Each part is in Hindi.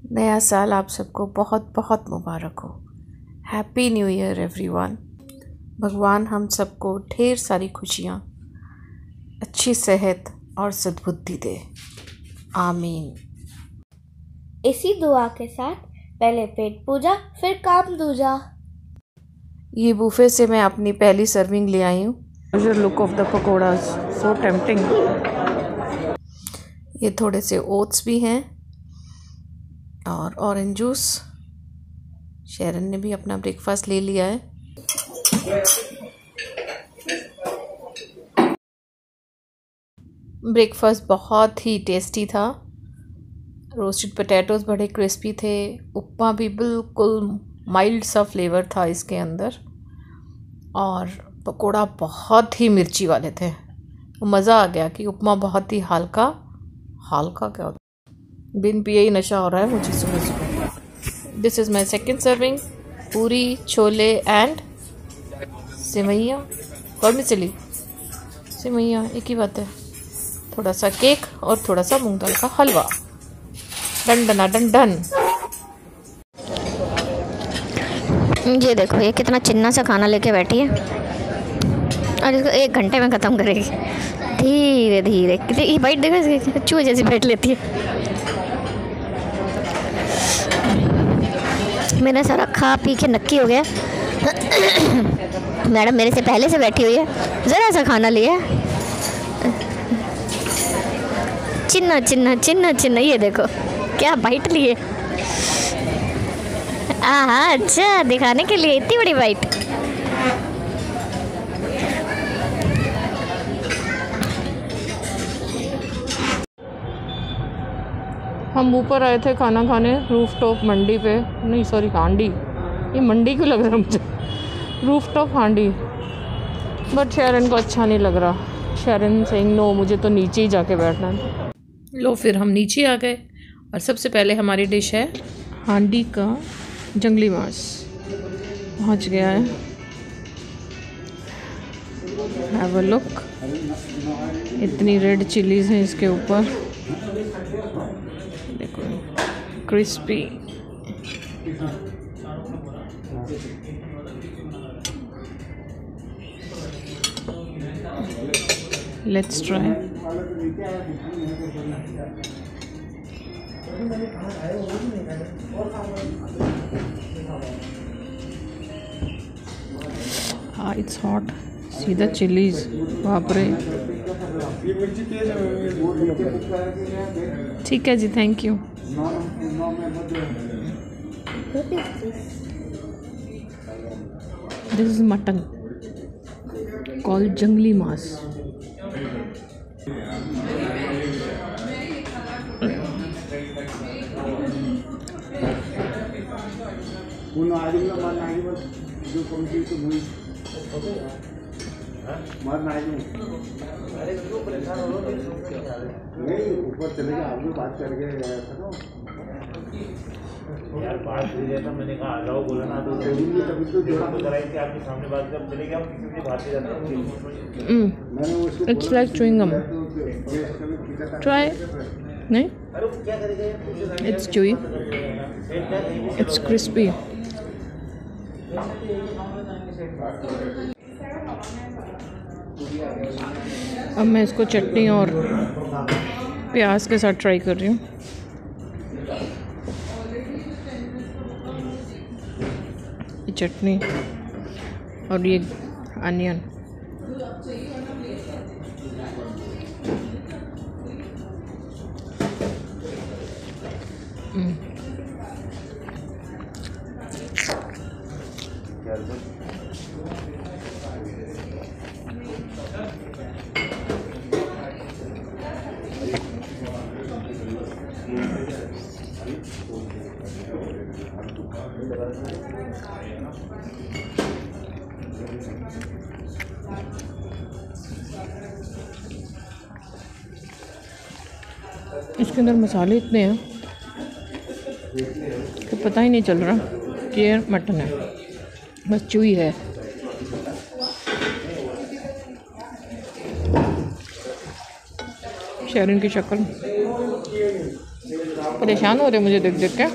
नया साल आप सबको बहुत बहुत मुबारक हो। Happy new year everyone. भगवान हम सबको ढेर सारी खुशियाँ, अच्छी सेहत और सद्बुद्धि दे। आमीन। इसी दुआ के साथ पहले पेट पूजा फिर काम दूजा। ये बुफे से मैं अपनी पहली सर्विंग ले आई हूँ। Look of the pakoras so tempting. ये थोड़े से ओट्स भी हैं और ऑरेंज जूस। शेरन ने भी अपना ब्रेकफास्ट ले लिया है। ब्रेकफास्ट बहुत ही टेस्टी था। रोस्टेड पोटैटोज़ बड़े क्रिस्पी थे। उपमा भी बिल्कुल माइल्ड सा फ्लेवर था इसके अंदर, और पकोड़ा बहुत ही मिर्ची वाले थे। मज़ा आ गया कि उपमा बहुत ही हल्का क्या होता है, बिन पिए ही नशा हो रहा है मुझे सुबह सुबह। This is my second serving. पूरी, छोले एंड सेवैयाँ, वर्मिसेली सेवैयाँ एक ही बात है। थोड़ा सा केक और थोड़ा सा मूंग दाल का हलवा। डन डना डन डन। ये देखो, ये कितना चिन्ना सा खाना लेके बैठी है और इसको 1 घंटे में ख़त्म करेगी धीरे धीरे। ये बाइट देखो, चूहे जैसी बैठ लेती है। मैंने सारा खा पी के नक्की हो गया। मैडम मेरे से पहले से बैठी हुई है, ज़रा सा खाना लिया। चिन्ना चिन्ना चिन्ना चिन्ना, ये देखो क्या बाइट लिए। अच्छा, दिखाने के लिए इतनी बड़ी बाइट। हम ऊपर आए थे खाना खाने रूफ टॉप मंडी पे, नहीं सॉरी हांडी, ये मंडी क्यों लग रहा है मुझे, रूफ टॉप हांडी। बट शेरन को अच्छा नहीं लग रहा। शेरन सेइंग नो, मुझे तो नीचे ही जाके बैठना है। लो फिर हम नीचे आ गए और सबसे पहले हमारी डिश है हांडी का जंगली मांस। पहुंच गया है, हैव अ लुक। इतनी रेड चिलीज हैं इसके ऊपर, देखो क्रिस्पी। Let's try. हाँ, it's hot. See the chillies, बाप रे। ठीक है जी, thank you. This is mutton called jungli maas. ऊपर चले गए, आपने बात करके गया था ना यार, बात कर दिया था। मैंने कहा आ जाओ, बोला ना, तो तभी तो जोड़ा कराई थी आपके सामने बात। जब चले गए हम किसी से बात ही जाता। It's like chewing gum. Try. नहीं, इट्स च्यूई, इट्स क्रिस्पी। अब मैं इसको चटनी और प्याज के साथ ट्राई कर रही हूँ। ये चटनी और ये अनियन। इसके अंदर मसाले इतने हैं कि पता ही नहीं चल रहा कि ये मटन है, बस चूई है। शेरन की शक्ल परेशान हो रहे मुझे देख देख के।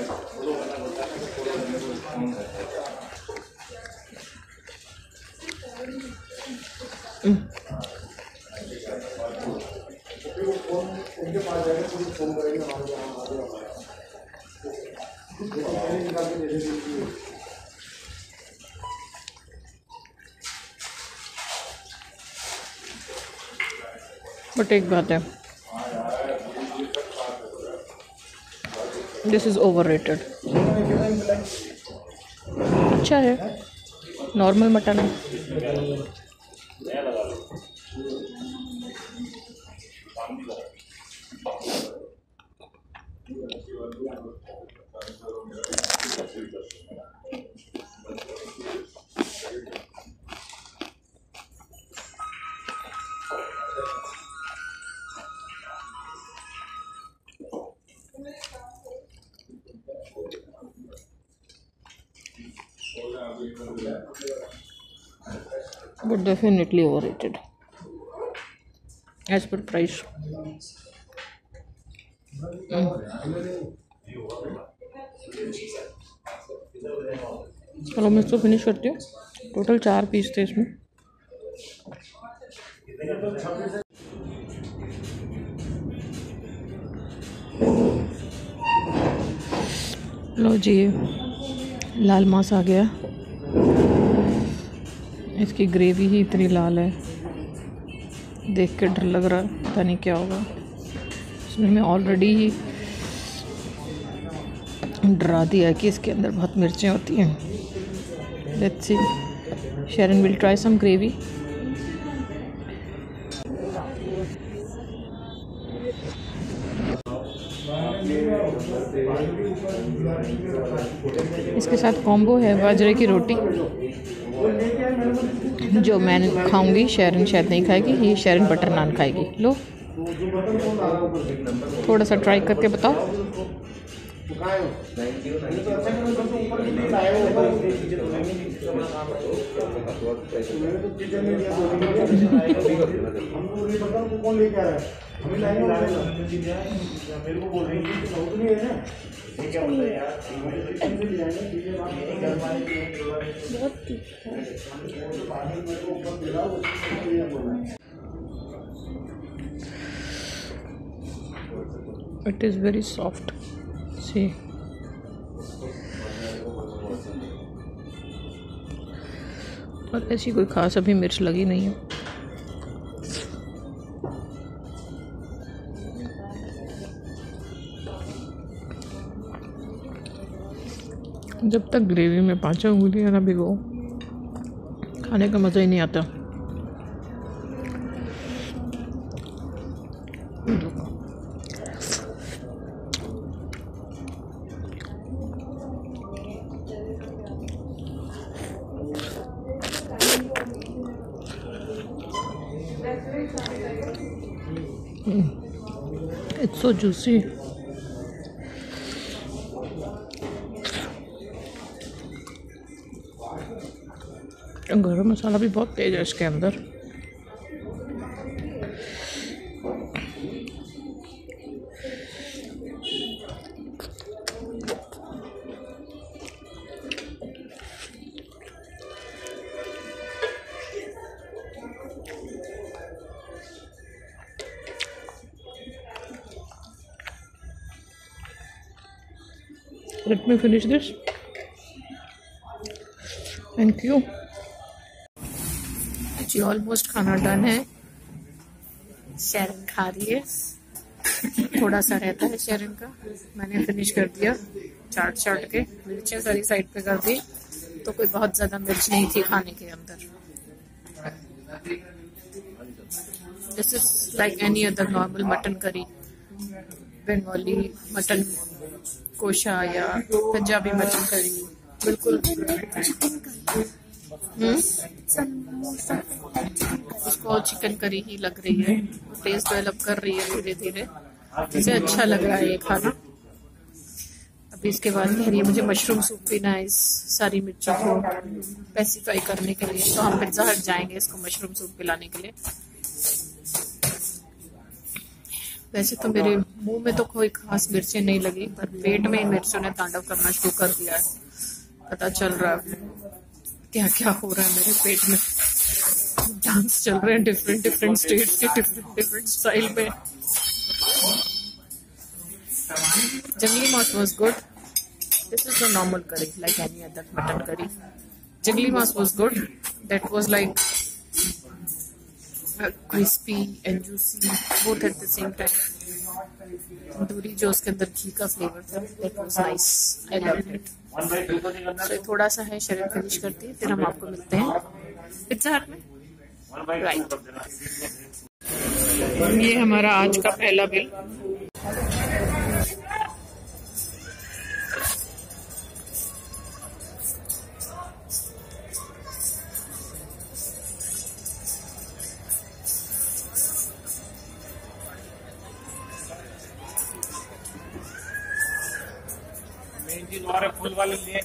बट एक बात है, दिस इज़ ओवररेटेड। अच्छा है, नॉर्मल मटन है। But definitely overrated as per price. चलो मैं इसको फिनिश करती हूँ। टोटल 4 पीस थे इसमें। लो जी, लाल मांस आ गया। इसकी ग्रेवी ही इतनी लाल है, देख के डर लग रहा है, पता नहीं क्या होगा इसमें। मैं ऑलरेडी ही डरा दिया कि इसके अंदर बहुत मिर्चें होती हैं। Let's see, Sharon will try some gravy. इसके साथ कॉम्बो है बाजरे की रोटी, जो मैं खाऊंगी, शेरन शायद नहीं खाएगी। ये शेरन बटर नान खाएगी। लो थोड़ा सा ट्राई करके बताओ। It is very soft. See, और ऐसी कोई खास अभी मिर्च लगी नहीं है। जब तक ग्रेवी में 5 उंगलियां ना भिगो, खाने का मज़ा ही नहीं आता। It's so juicy. गरम मसाला भी बहुत तेज है इसके अंदर। Let me finish this. Thank you. जी ऑलमोस्ट खाना डन है। शेरन खा रही है, थोड़ा सा रहता है शेरन का। मैंने फिनिश कर दिया चाट के। मिर्चें सारी साइड पे कर दी, तो कोई बहुत ज़्यादा मिर्च नहीं थी खाने के अंदर। This is like any other normal mutton curry, Bengali mutton कोशा या पंजाबी मटन करी, बिल्कुल। इसको चिकन करी ही लग रही है। टेस्ट डेवलप कर रही है धीरे धीरे। इसे अच्छा लग रहा है ये खाना। अभी इसके बाद कह रही है मुझे मशरूम सूप पीना है इस सारी मिर्चों को पैसिफाई करने के लिए। तो हम पिज्जा हट जाएंगे इसको मशरूम सूप पिलाने के लिए। वैसे तो मेरे मुंह में तो कोई खास मिर्चें नहीं लगी, पर पेट में मिर्चों ने तांडव करना शुरू कर दिया है। पता चल रहा है क्या क्या हो रहा है मेरे पेट में। डांस चल रहे हैं डिफरेंट डिफरेंट स्टेट्स के डिफरेंट डिफरेंट स्टाइल में। Jungli maas was good. This is the normal curry like any other mutton curry. Jungli maas was good. That was like crispy and juicy both at the same time. Tandoori जो उसके अंदर घी का फ्लेवर था, that was nice. I loved it. So थोड़ा सा है, शरीर फिनिश करती है, फिर हम आपको मिलते हैं पिज्जा हट में। राइट, ये हमारा आज का पहला बिल। और फूल वाले लिए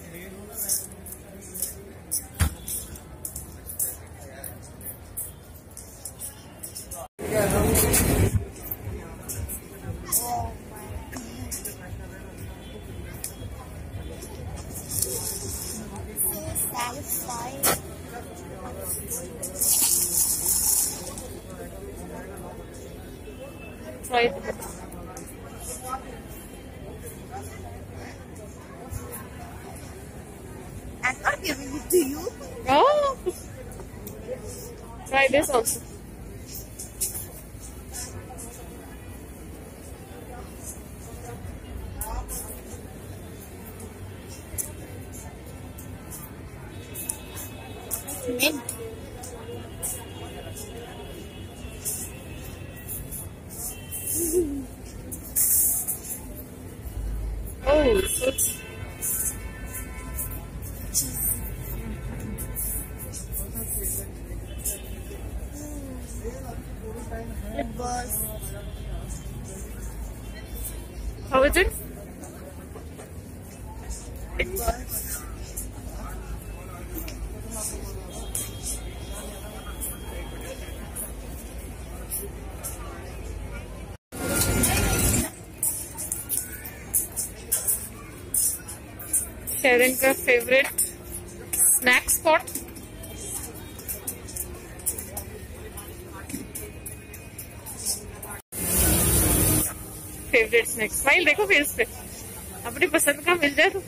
I'm not giving it to you. Oh, try this also. Mint. Oh, so it's It was. how is it? It was. Sharon का favorite snack spot. Favourite snack. Smile देखो फेस पे। अपनी पसंद का मिल जाए तो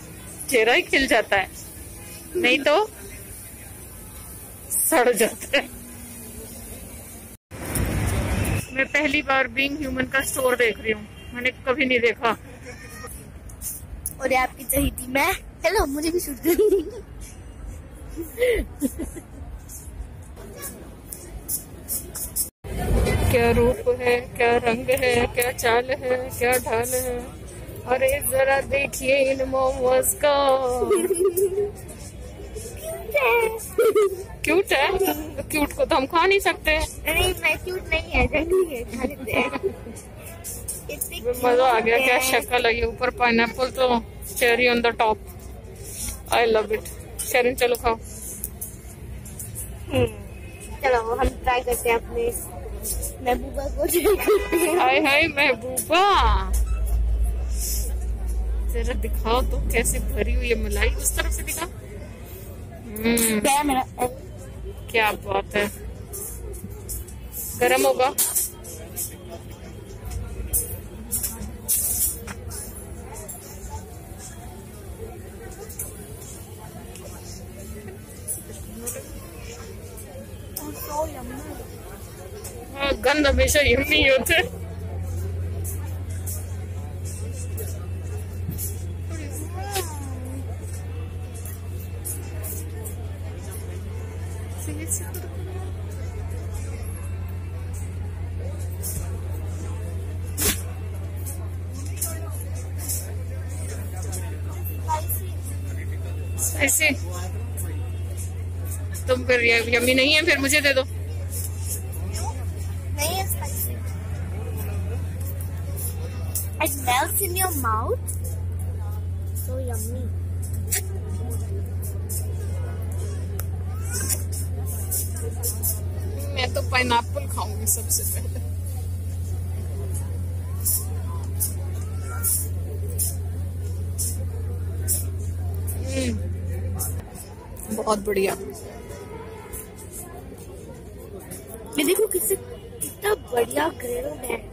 चेहरा ही खिल जाता है, नहीं तो सड़ जाता है। मैं पहली बार बीइंग ह्यूमन का स्टोर देख रही हूँ, मैंने कभी नहीं देखा। और ये आपकी चहेती मैं। हेलो, मुझे भी शूट करनी। क्या रूप है, क्या रंग है, क्या चाल है, क्या ढाल है। अरे जरा देखिए इन मोमोज को। क्यूट है, क्यूट को तो हम खा नहीं सकते। नहीं, मैं क्यूट नहीं है, जंगली है, खा लेते हैं। मजा आ गया। क्या शक्ल है, ऊपर पाइनएप्पल तो cherry on the top. I love it. Sharon चलो खाओ। चलो हम ट्राई करते हैं अपने महबूबा को ट्राई करते हैं। हाय हाय महबूबा, जरा दिखाओ तो कैसे भरी हुई है मलाई। उस तरफ से दिखा। क्या मेरा क्या बात है। गरम होगा। हाँ, गंद हमेशा यम्मी होते। ऐसे तुम फिर यम्मी नहीं है, फिर मुझे दे दो। नहीं है spicy. It melts in your mouth. So yummy. मैं तो पाइनएप्पल खाऊंगी सबसे पहले। बहुत बढ़िया। ये देखो कितना बढ़िया ग्रेड है।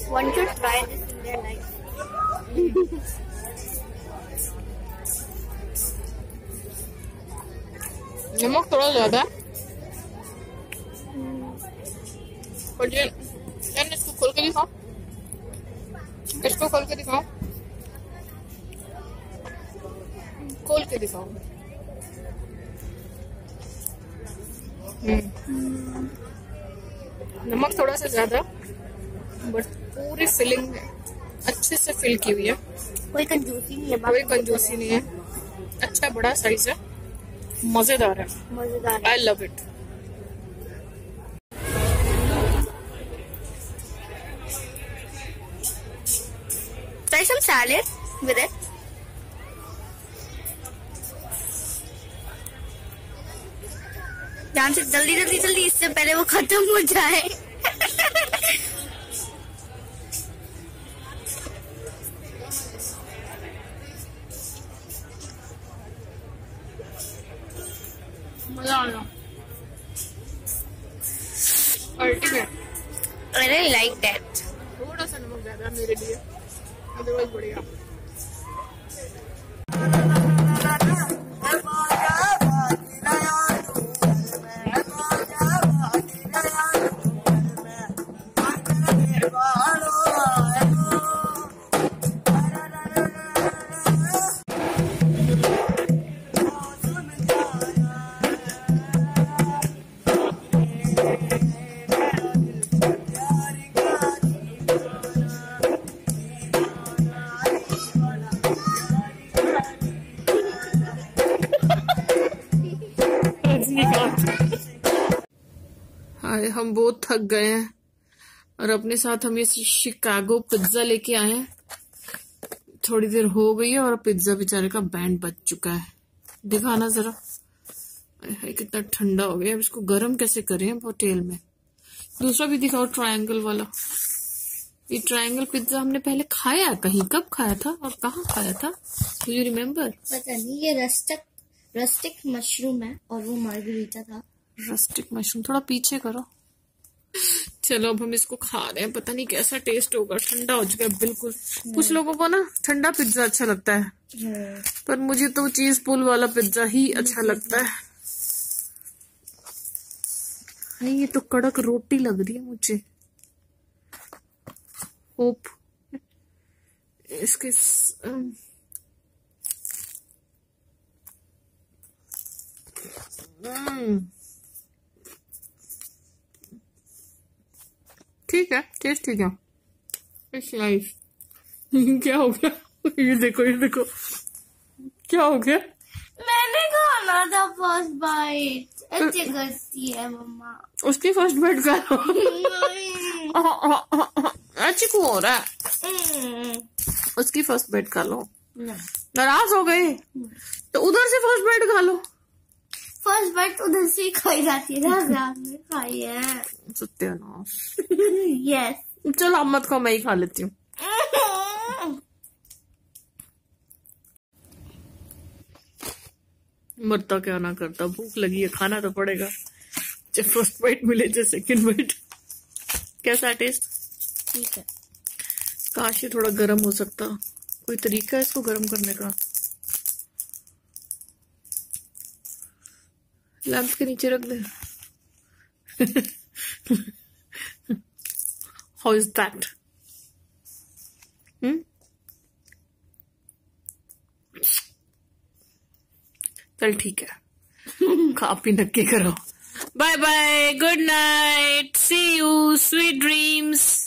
One should try this in their life. नमक थोड़ा ज्यादा है, पर ये इसको खोल के दिखाओ, इसको खोल के दिखाओ, खोल के दिखाओ। नमक थोड़ा सा ज्यादा, बट पूरी फिलिंग अच्छे से फिल की हुई है, कोई कंजूसी नहीं है, कोई कंजूसी नहीं है। अच्छा बड़ा साइज है, मजेदार है, मजेदार। आई love it. Try some salad with it. ध्यान से, जल्दी जल्दी जल्दी, इससे पहले वो खत्म हो जाए। मजा आ गया, ultimate. I really like that. थोड़ा सा नमक ज्यादा मेरे लिए, अदरवाइज बढ़िया। हम बहुत थक गए हैं और अपने साथ हम ये शिकागो पिज्जा लेके आए हैं। थोड़ी देर हो गई है और पिज्जा बेचारे का बैंड बज चुका है। दिखाना जरा, कितना ठंडा हो गया। अब इसको गर्म कैसे करें होटल में। दूसरा भी दिखाओ, ट्रायंगल वाला। ये ट्रायंगल पिज्जा हमने पहले खाया कहीं, कब खाया था और कहाँ खाया था, डू यू रिमेम्बर? पता नहीं। ये रस्टिक मशरूम है और वो मार्गरीटा था। रस्टिक मशरूम, थोड़ा पीछे करो। चलो अब हम इसको खा रहे हैं, पता नहीं कैसा टेस्ट होगा। ठंडा हो चुका है बिल्कुल। कुछ लोगों को ना ठंडा पिज्जा अच्छा लगता है, पर मुझे तो चीज पुल वाला पिज्जा ही अच्छा लगता है। नहीं, ये तो कड़क रोटी लग रही है मुझे। होप इसके ठीक है, टेस्ट ठीक है। नाइस। क्या हो गया? ये देखो, ये देखो क्या हो गया। मैंने खाना था फर्स्ट बाइट। अच्छी करती है मम्मा। उसकी फर्स्ट बाइट खा लो। अच्छी को हो रहा है, उसकी फर्स्ट बाइट खा लो। नाराज हो गए तो उधर से फर्स्ट बाइट खा लो। फर्स्ट बाइट उधर से खाई जाती है ना, में खाई है। सत्यानाश। यस। चलो अब मत खाओ, मैं ही खा लेती हूँ। मरता क्या ना करता, भूख लगी है, खाना तो पड़ेगा। चाहे फर्स्ट बाइट मिले चाहे सेकंड बाइट। कैसा टेस्ट? ठीक है। काश ये थोड़ा गर्म हो सकता। कोई तरीका है इसको गर्म करने का? लैंप के नीचे रख दे। How is that? चल ठीक है, खा पी नक्की करो। Bye bye, good night, see you, sweet dreams.